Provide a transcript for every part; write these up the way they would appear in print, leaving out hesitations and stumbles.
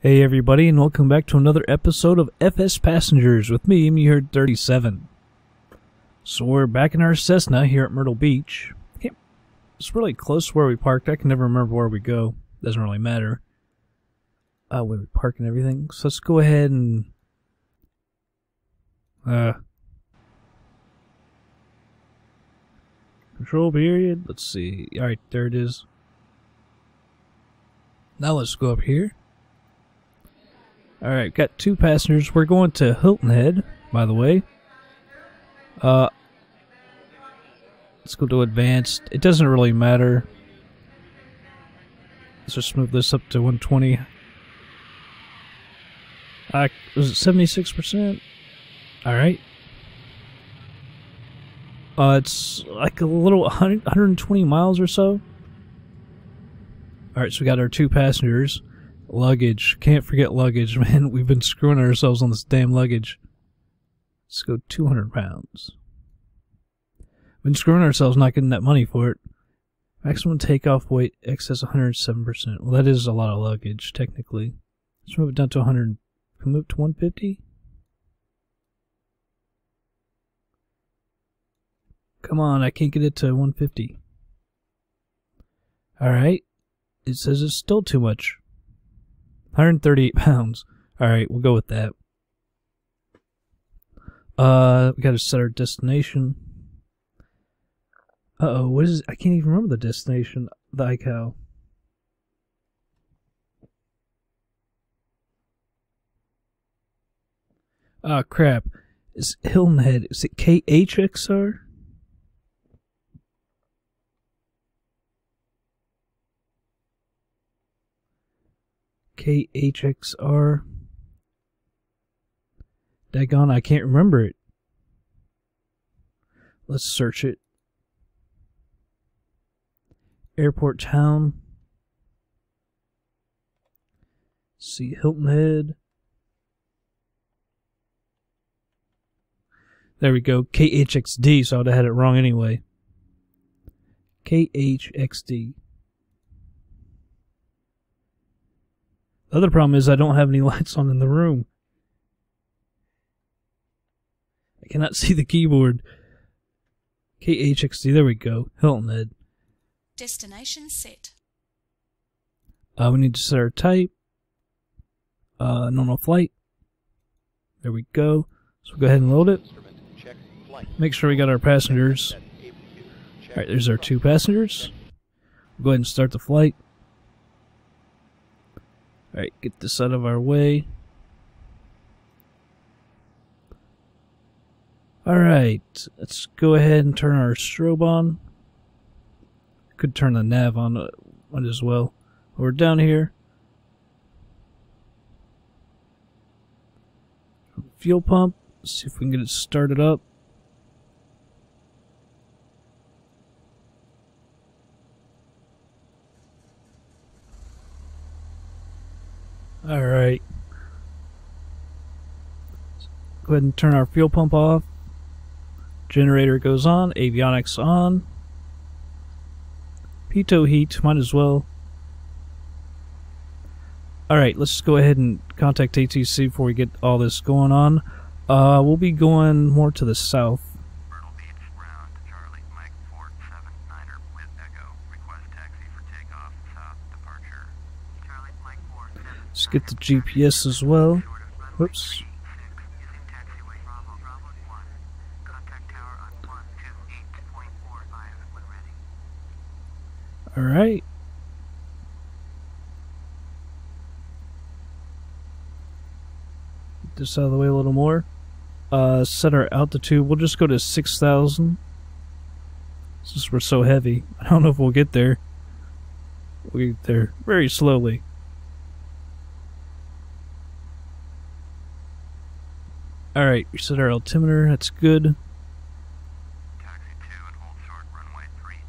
Hey everybody, and welcome back to another episode of FsPassengers with me, KMYR37. So we're back in our Cessna here at Myrtle Beach. It's really close to where we parked. I can never remember where we go. Doesn't really matter. Where we park and everything. So let's go ahead and control period. Let's see. Alright, there it is. Now let's go up here. Alright, got two passengers. We're going to Hilton Head, by the way. Let's go to advanced. It doesn't really matter. Let's just move this up to 120. Was it 76%? Alright. It's like a little 120 miles or so. Alright, so we got our two passengers. Luggage. Can't forget luggage, man. We've been screwing ourselves on this damn luggage. Let's go 200 pounds. Been screwing ourselves not getting that money for it. Maximum takeoff weight excess 107%. Well, that is a lot of luggage, technically. Let's move it down to 100. Can we move to 150? Come on, I can't get it to 150. Alright. It says it's still too much. 138 pounds. Alright, we'll go with that. We gotta set our destination. Uh-oh, what is it? I can't even remember the destination. The ICAO. Ah, crap. It's Hilton Head. Is it KHXR? KHXR. Daggone, I can't remember it. Let's search it. Airport town. See Hilton Head. There we go. KHXD, so I'd have had it wrong anyway. KHXD. The other problem is I don't have any lights on in the room. I cannot see the keyboard. KHXD, there we go. Hilton Head. Destination set. We need to set our type. Normal flight. There we go. So we'll go ahead and load it. Make sure we got our passengers. Alright, there's our two passengers. We'll go ahead and start the flight. Alright, get this out of our way. Alright, let's go ahead and turn our strobe on. Could turn the nav on as well. We're down here. Fuel pump. Let's see if we can get it started up. Alright. Go ahead and turn our fuel pump off. Generator goes on. Avionics on. Pitot heat, might as well. Alright, let's go ahead and contact ATC before we get all this going on. We'll be going more to the south. Myrtle Beach, round Charlie, Mike 479er with Echo. Request taxi for takeoff, south departure. Charlie, Mike 479er. Let's get the GPS as well. Whoops. Alright. Get this out of the way a little more. Set our altitude. We'll just go to 6,000. Since we're so heavy. I don't know if we'll get there. We'll get there very slowly. Alright, we set our altimeter. That's good. Taxi 2 and hold short runway 36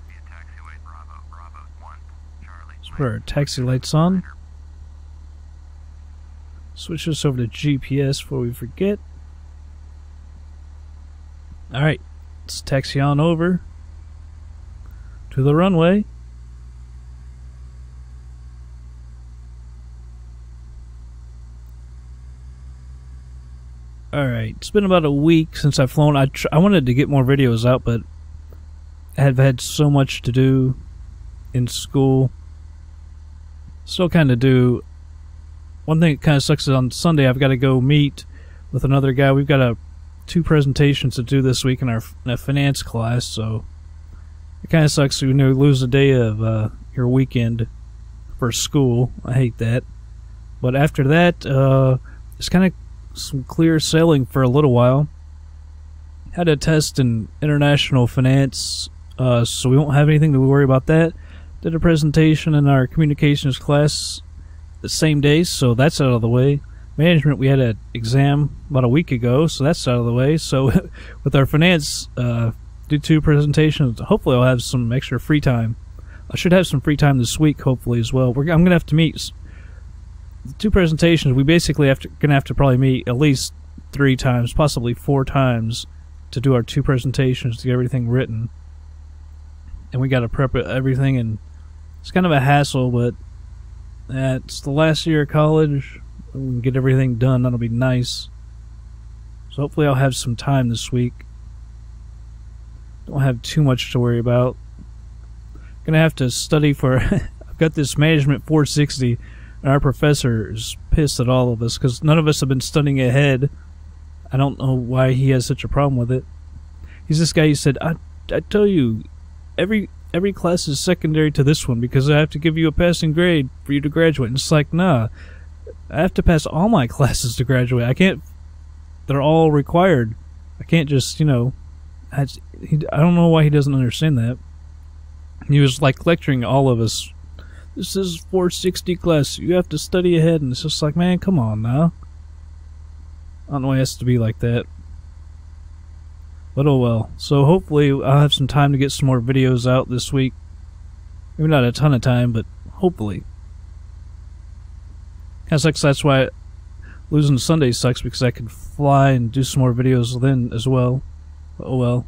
via taxiway Bravo 1 Charlie. Let's put our taxi lights on. Switch this over to GPS before we forget. Alright, let's taxi on over to the runway. Alright, it's been about a week since I've flown. I wanted to get more videos out, but I have had so much to do in school. Still kind of do. One thing that kind of sucks is on Sunday I've got to go meet with another guy. We've got 2 presentations to do this week in a finance class, so it kind of sucks when you lose a day of your weekend for school. I hate that. But after that, it's kind of some clear sailing for a little while. Had a test in international finance, so we won't have anything to worry about that. Did a presentation in our communications class the same day, so that's out of the way. Management, we had an exam about a week ago, so that's out of the way. So with our finance, do 2 presentations. Hopefully I'll have some extra free time. I should have some free time this week, hopefully, as well. I'm going to have to meet. The 2 presentations, we basically going to have to probably meet at least 3 times, possibly 4 times, to do our 2 presentations to get everything written. And we got to prep everything, and it's kind of a hassle, but it's the last year of college. We can get everything done. That'll be nice. So hopefully I'll have some time this week. Don't have too much to worry about. Gonna have to study for. I've got this management 460. And our professor is pissed at all of us because none of us have been studying ahead. I don't know why he has such a problem with it. He's this guy. He said, I tell you, every class is secondary to this one because I have to give you a passing grade for you to graduate. And it's like, nah, I have to pass all my classes to graduate. I can't. They're all required. I can't just, I don't know why he doesn't understand that. He was like lecturing all of us. This is 460 class. You have to study ahead. And it's just like, man, come on now. I don't know why it has to be like that. But oh well. So hopefully I'll have some time to get some more videos out this week. Maybe not a ton of time, but hopefully. Kind of sucks. That's why losing Sunday sucks, because I could fly and do some more videos then as well. But oh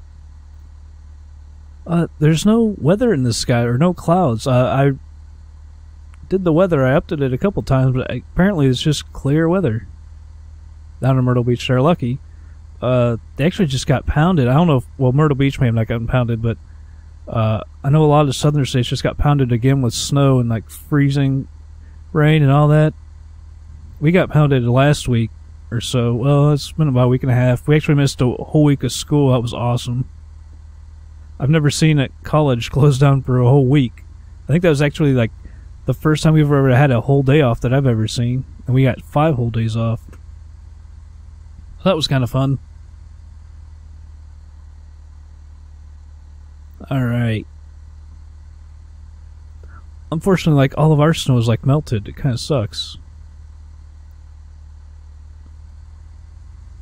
well. There's no weather in the sky, or no clouds. I did the weather. I updated it a couple times, but apparently it's just clear weather down in Myrtle Beach. They're lucky. They actually just got pounded. I don't know if, well, Myrtle Beach may have not gotten pounded, but I know a lot of southern states just got pounded again with snow and like freezing rain and all that. We got pounded last week or so. Well, it's been about a week and a half. We actually missed a whole week of school. That was awesome. I've never seen a college closed down for a whole week. I think that was actually like the first time we've ever had a whole day off that I've ever seen. And we got 5 whole days off. So that was kind of fun. Alright. Unfortunately, like, all of our snow is like melted. It kind of sucks.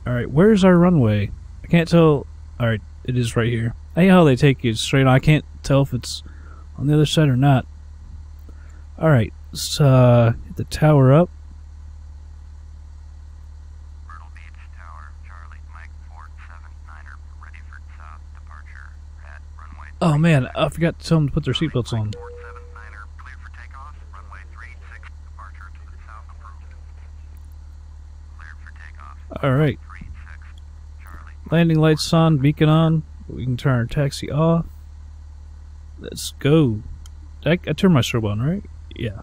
Alright, where's our runway? I can't tell. Alright, it is right here. I hate how they take you straight on. I can't tell if it's on the other side or not. Alright, let's get the tower up. Myrtle Beach Tower, Charlie, Mike 479er, ready for south departure at runway. Oh man, I forgot to tell them to put their seatbelts on. 479er, clear for takeoff, runway 36, departure to the south approved. Clear for takeoff. Alright. 36, Charlie. Landing lights on, beacon on. We can turn our taxi off. Let's go. I turned my strobe on, right? Yeah.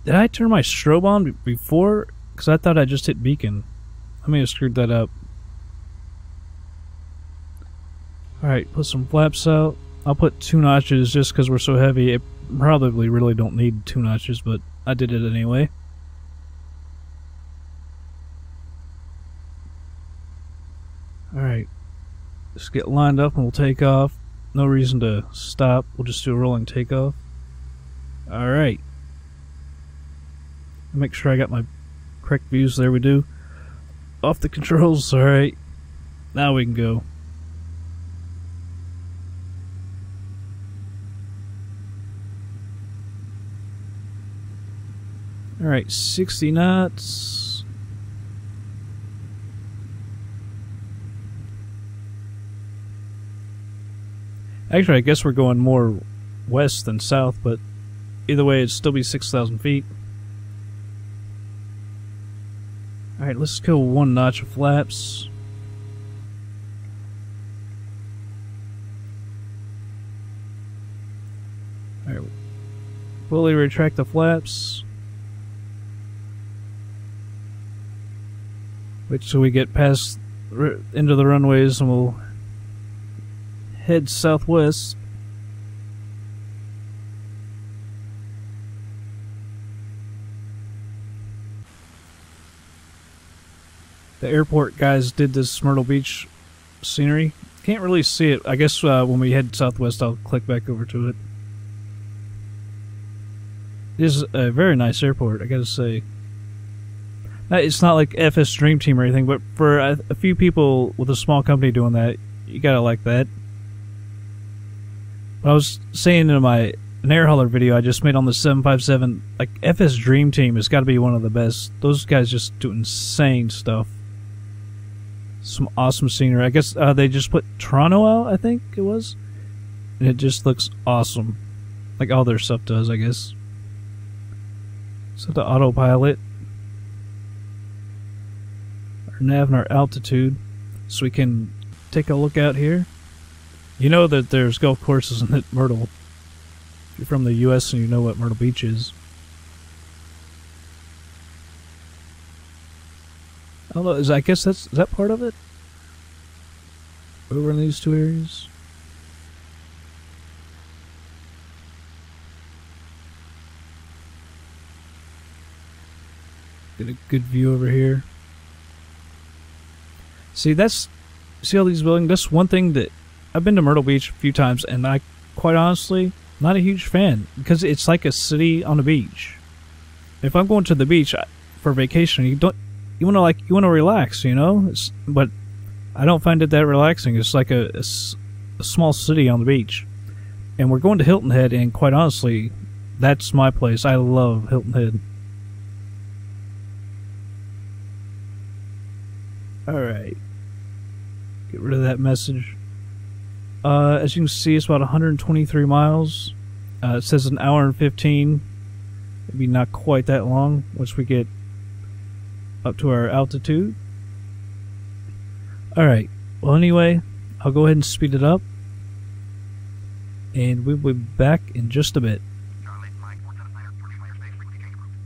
Did I turn my strobe on before? Because I thought I just hit beacon. I may have screwed that up. Alright, put some flaps out. I'll put 2 notches just because we're so heavy. It probably really don't need 2 notches, but I did it anyway. Alright. Just get lined up and we'll take off. No reason to stop. We'll just do a rolling takeoff. Alright. Make sure I got my correct views. There we do. Off the controls. Alright. Now we can go. Alright, 60 knots. Actually, I guess we're going more west than south, but either way, it'd still be 6,000 feet. Alright, let's go one notch of flaps. Alright, fully retract the flaps. Wait till we get past into the runways and we'll head southwest. The airport guys did this Myrtle Beach scenery. Can't really see it. I guess when we head southwest I'll click back over to it. It is a very nice airport, I gotta say. It's not like FS Dream Team or anything, but for a few people with a small company doing that, you gotta like that. What I was saying in my air hauler video I just made on the 757, like FS Dream Team has got to be one of the best. Those guys just do insane stuff. Some awesome scenery. I guess they just put Toronto out, I think it was, and it just looks awesome, like all their stuff does, I guess. So the autopilot, our nav and our altitude, so we can take a look out here. You know that there's golf courses in Myrtle. If you're from the U.S. and you know what Myrtle Beach is. I don't know, I guess is that part of it? Over in these two areas? Get a good view over here. See all these buildings? That's one thing that I've been to Myrtle Beach a few times, and I, quite honestly, not a huge fan, because it's like a city on a beach. If I'm going to the beach for vacation, you want to relax, you know. But I don't find it that relaxing. It's like a small city on the beach, and we're going to Hilton Head, and quite honestly, that's my place. I love Hilton Head. All right, get rid of that message. As you can see, it's about 123 miles. It says an hour and 15. Maybe not quite that long once we get up to our altitude. Alright, well anyway, I'll go ahead and speed it up. And we'll be back in just a bit. Charlie, Mike 179er, approaching my airspace, frequency change approved.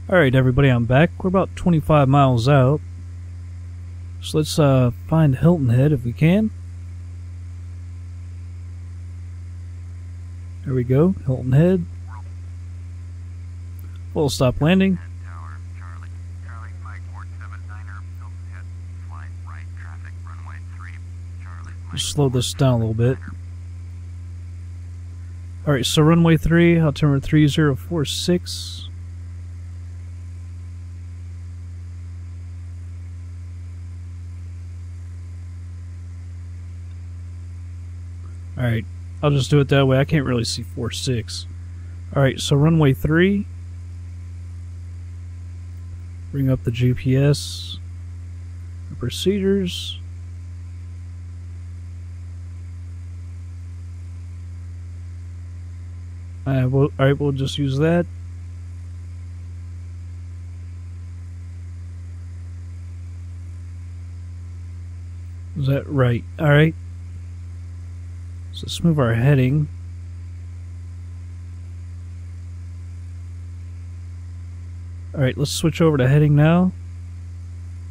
Alright everybody, I'm back. We're about 25 miles out. So let's find Hilton Head if we can. There we go, Hilton Head. Full stop landing. Tower, Charlie. Charlie, Mike 479er, Hilton Head, flight right, traffic, runway 3. Charlie, Mike. Just slow this down a little bit. Alright, so runway 3, altimeter 3046. Alright, I'll just do it that way. I can't really see 46. Alright, so runway 3. Bring up the GPS. Procedures. Alright, we'll just use that. Is that right? Alright. So let's move our heading. Alright, let's switch over to heading now.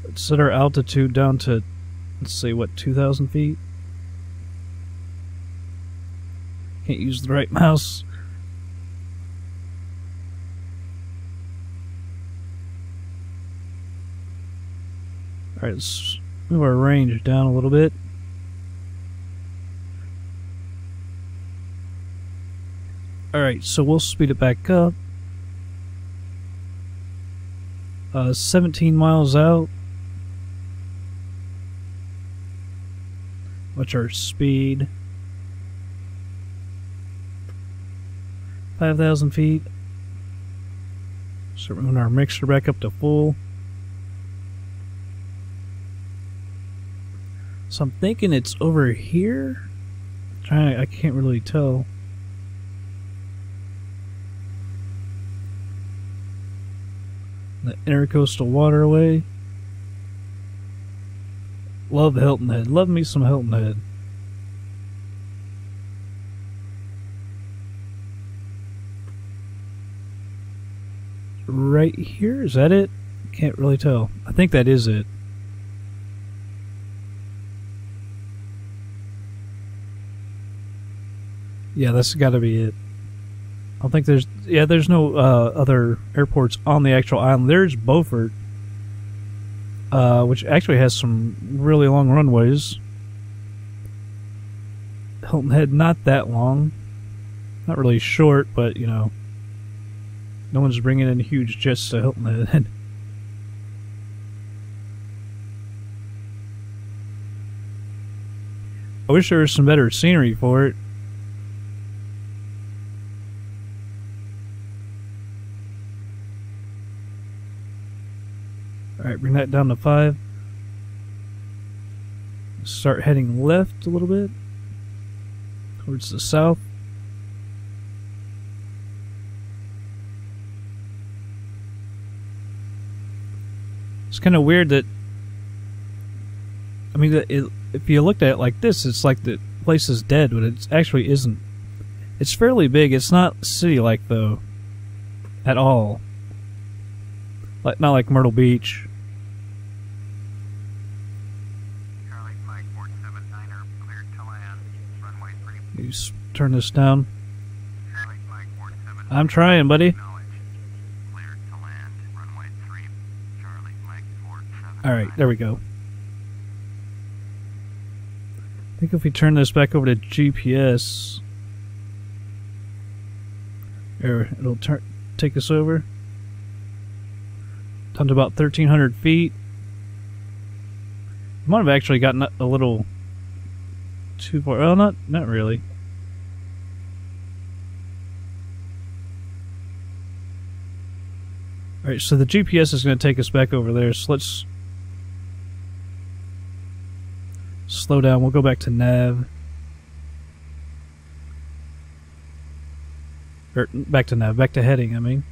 Let's set our altitude down to, let's say, what, 2,000 feet? Can't use the right mouse. Alright, let's move our range down a little bit. Alright, so we'll speed it back up. 17 miles out. What's our speed? 5,000 feet. So we're moving our mixture back up to full. So I'm thinking it's over here. I can't really tell. The Intercoastal Waterway. Love Hilton Head. Love me some Hilton Head. Right here? Is that it? Can't really tell. I think that is it. Yeah, that's gotta be it. I don't think there's no other airports on the actual island. There's Beaufort, which actually has some really long runways. Hilton Head, not that long. Not really short, but, you know, no one's bringing in huge jets to Hilton Head. I wish there was some better scenery for it. Alright, bring that down to 5. Start heading left a little bit. Towards the south. It's kind of weird that... I mean, if you looked at it like this, it's like the place is dead, but it actually isn't. It's fairly big. It's not city-like, though. At all. Not like Myrtle Beach. Charlie, Mike 479er, cleared to land, runway 3. You just turn this down. Charlie, Mike 479er. I'm trying, buddy. Acknowledged. Cleared to land, runway 3. Charlie, Mike 479er. Alright, there we go. I think if we turn this back over to GPS, it'll take us over. Down to about 1,300 feet. Might have actually gotten a little too far. Well, not really. Alright, so the GPS is going to take us back over there, so let's slow down. We'll go back to nav. Or, back to nav. Back to heading, I mean.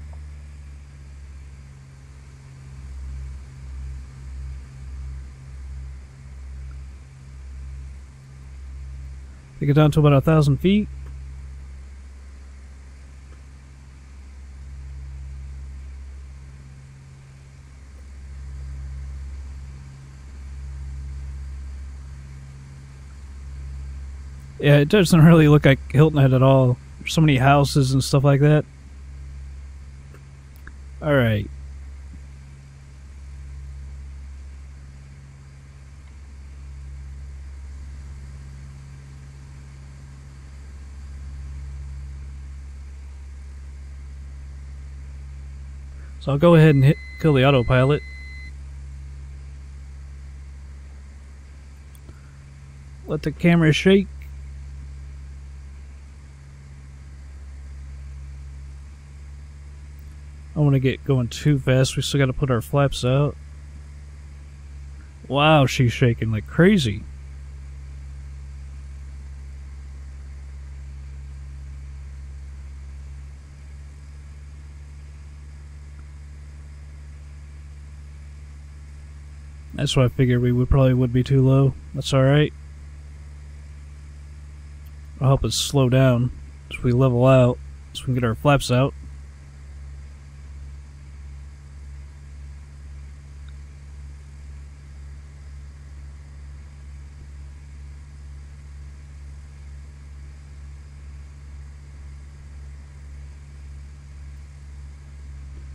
Take it down to about 1,000 feet. Yeah, it doesn't really look like Hilton Head at all. There's so many houses and stuff like that. Alright. So I'll go ahead and kill the autopilot. Let the camera shake. I don't want to get going too fast. We still got to put our flaps out. Wow, she's shaking like crazy. That's what I figured we would be too low. That's alright. It'll help us slow down as we level out, so we can get our flaps out.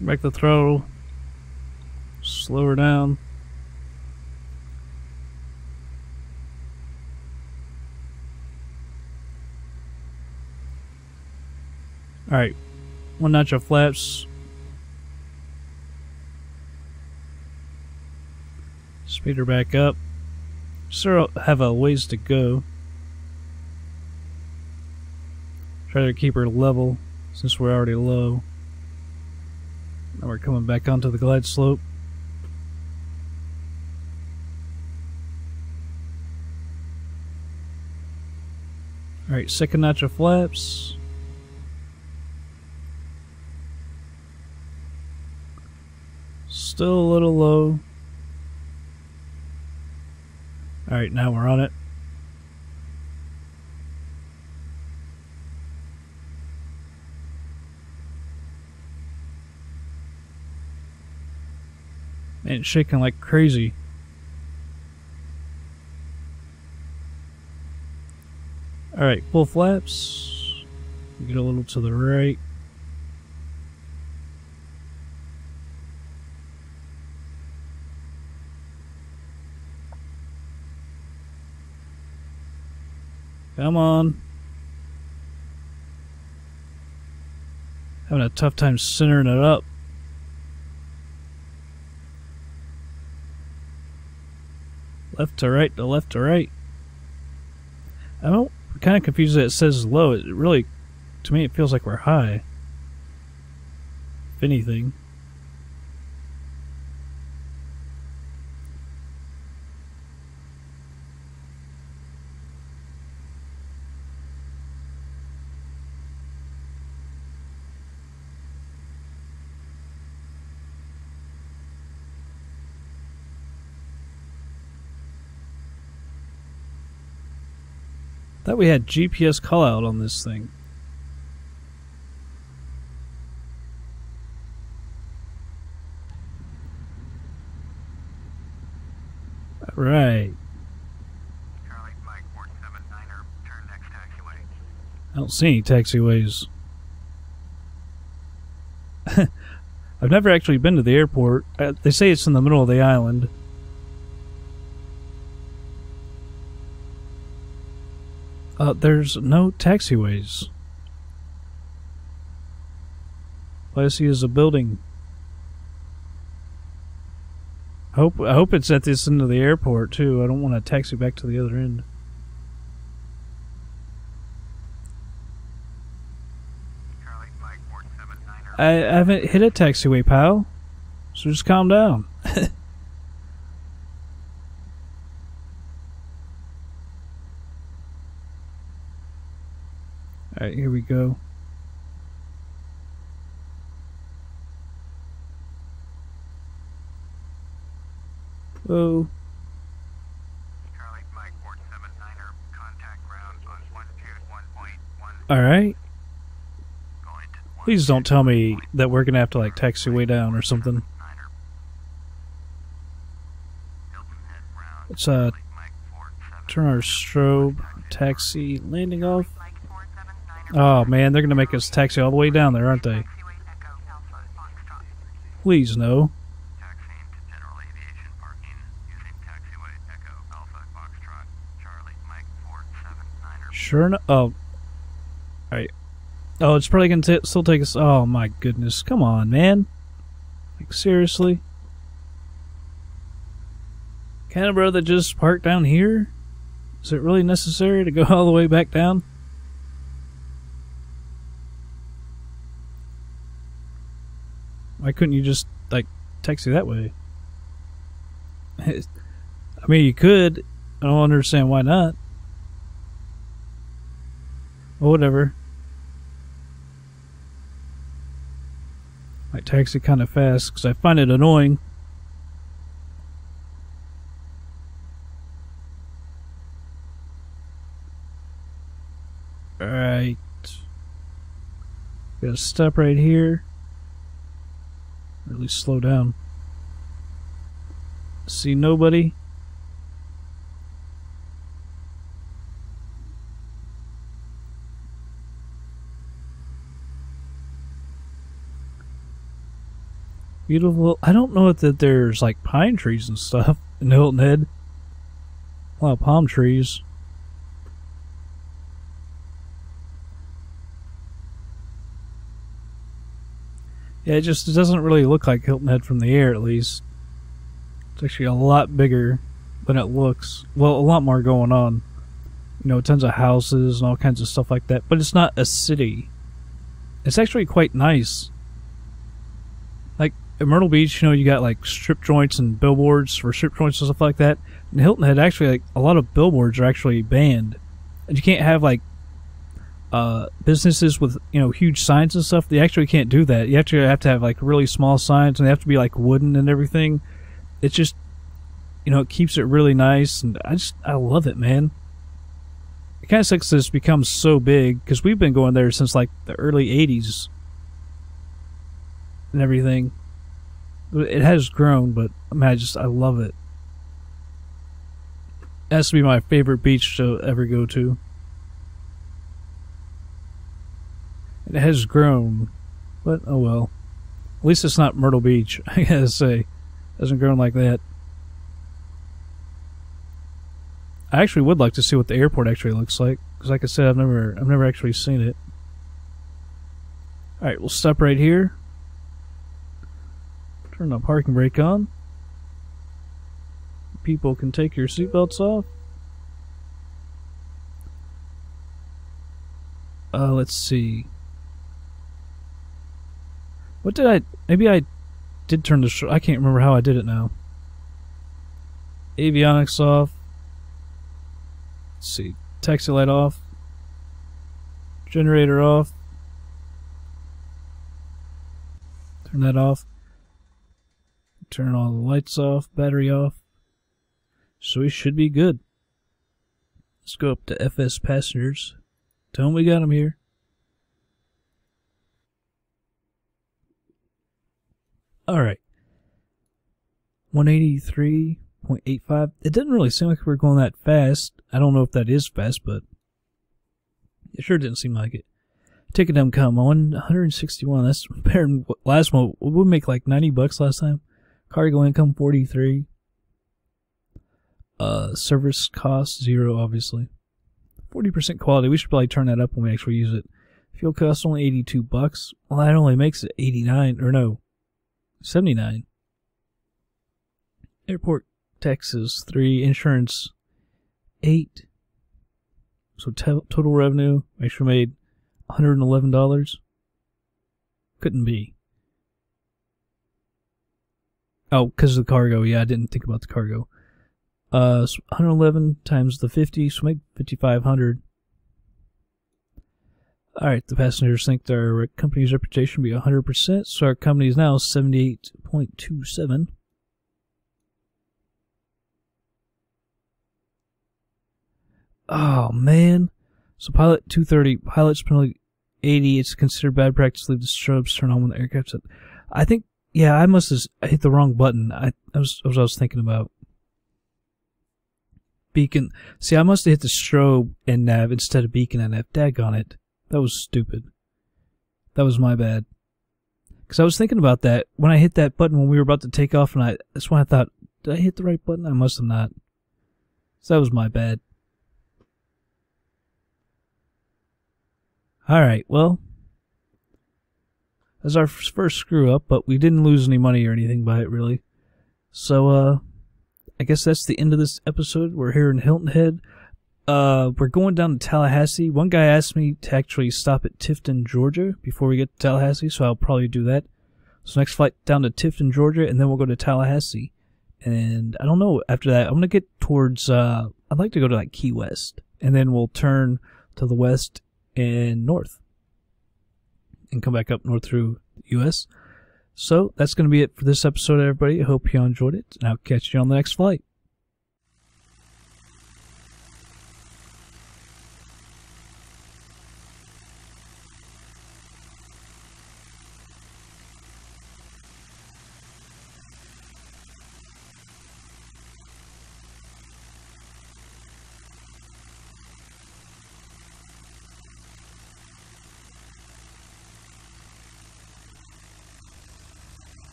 Back the throttle. Slow her down. Alright, one notch of flaps. Speed her back up. Still have a ways to go. Try to keep her level since we're already low. Now we're coming back onto the glide slope. Alright, second notch of flaps. Still a little low. Alright, now we're on it. Man, it's shaking like crazy. Alright, full flaps. Get a little to the right. Come on. Having a tough time centering it up. Left to right to left to right. I'm kind of confused that it says low. It really, to me, it feels like we're high. If anything. Thought we had GPS callout on this thing. Alright. Charlie, Mike, 479er, turn next taxiway. I don't see any taxiways. I've never actually been to the airport. They say it's in the middle of the island. There's no taxiways. All I see is a building. I hope it's at this end of the airport too. I don't want to taxi back to the other end. Charlie, Mike, 479er. I haven't hit a taxiway, pal. So just calm down. Alright, here we go. Whoa. Charlie, Mike, 479er, contact ground on 121.1. Alright. Going to Please don't tell me that we're gonna have to like taxi way down or something. Hilton Head ground. It's Charlie, Mike, 479er. turn our strobe. Taxi. Landing off. Oh man, they're gonna make us taxi all the way down there, aren't they? Please no. Taxiing to general aviation parking using taxiway Echo Alpha Foxtrot Charlie Mike 479er. Sure enough. Oh. Alright. Oh, it's probably gonna still take us. Oh my goodness. Come on, man. Like, seriously? Kind of brother just park down here? Is it really necessary to go all the way back down? Why couldn't you just, like, taxi that way? I mean, you could. I don't understand why not. Well, whatever. I taxi kind of fast because I find it annoying. Alright. Gotta stop right here. Really slow down. See nobody. Beautiful. I don't know if that there's like pine trees and stuff in Hilton Head. A lot of palm trees. Yeah, it doesn't really look like Hilton Head from the air, at least. It's actually a lot bigger than it looks. Well, a lot more going on. You know, tons of houses and all kinds of stuff like that. But it's not a city. It's actually quite nice. Like, at Myrtle Beach, you know, you got like strip joints and billboards for strip joints and stuff like that. In Hilton Head, actually, like, a lot of billboards are actually banned. And you can't have, like, businesses with, you know, huge signs and stuff. They actually can't do that. You actually have to have like really small signs, and they have to be like wooden and everything. It's just, you know, it keeps it really nice, and I love it, man. It kind of sucks that it's become so big because we've been going there since like the early 80s and everything. It has grown, but I mean, I love it. It has to be my favorite beach to ever go to. It has grown, but oh well. At least it's not Myrtle Beach, I gotta say. It hasn't grown like that. I actually would like to see what the airport actually looks like, because like I said, I've never actually seen it. Alright, we'll stop right here. Turn the parking brake on. People can take your seatbelts off. Let's see. What did I... Maybe I did turn the... I can't remember how I did it now. Avionics off. Let's see. Taxi light off. Generator off. Turn that off. Turn all the lights off. Battery off. So we should be good. Let's go up to FsPassengers. Tell them we got them here. Alright. 183.85. It didn't really seem like we were going that fast. I don't know if that is fast, but it sure didn't seem like it. Ticket income on 161. That's better than last month. We make like $90 last time. Cargo income 43. Service cost 0, obviously. 40% quality. We should probably turn that up when we actually use it. Fuel cost only $82. Well, that only makes it 89, or no, 79. Airport taxes 3. Insurance 8. So total revenue actually made $111. Couldn't be. Oh, because of the cargo. Yeah, I didn't think about the cargo. So 111 times the 50, so make 5,500. Alright, the passengers think their company's reputation will be 100%, so our company is now 78.27. Oh, man. So pilot 230, pilot's penalty 80, it's considered bad practice to leave the strobes turned on when the aircraft's at... I think, yeah, I must have hit the wrong button. That was what I was thinking about. beacon. See, I must have hit the strobe and nav instead of beacon and nav. Daggone it. That was stupid. That was my bad. Because I was thinking about that when I hit that button when we were about to take off, and that's when I thought, did I hit the right button? I must have not. So that was my bad. Alright, well, that's our first screw up, but we didn't lose any money or anything by it, really. So, I guess that's the end of this episode. We're here in Hilton Head. We're going down to Tallahassee. One guy asked me to actually stop at Tifton, Georgia before we get to Tallahassee, so I'll probably do that. So next flight down to Tifton, Georgia, and then we'll go to Tallahassee. And I don't know, after that, I'm going to get towards, I'd like to go to like Key West. And then we'll turn to the west and north. And come back up north through the U.S. So that's going to be it for this episode, everybody. I hope you all enjoyed it, and I'll catch you on the next flight.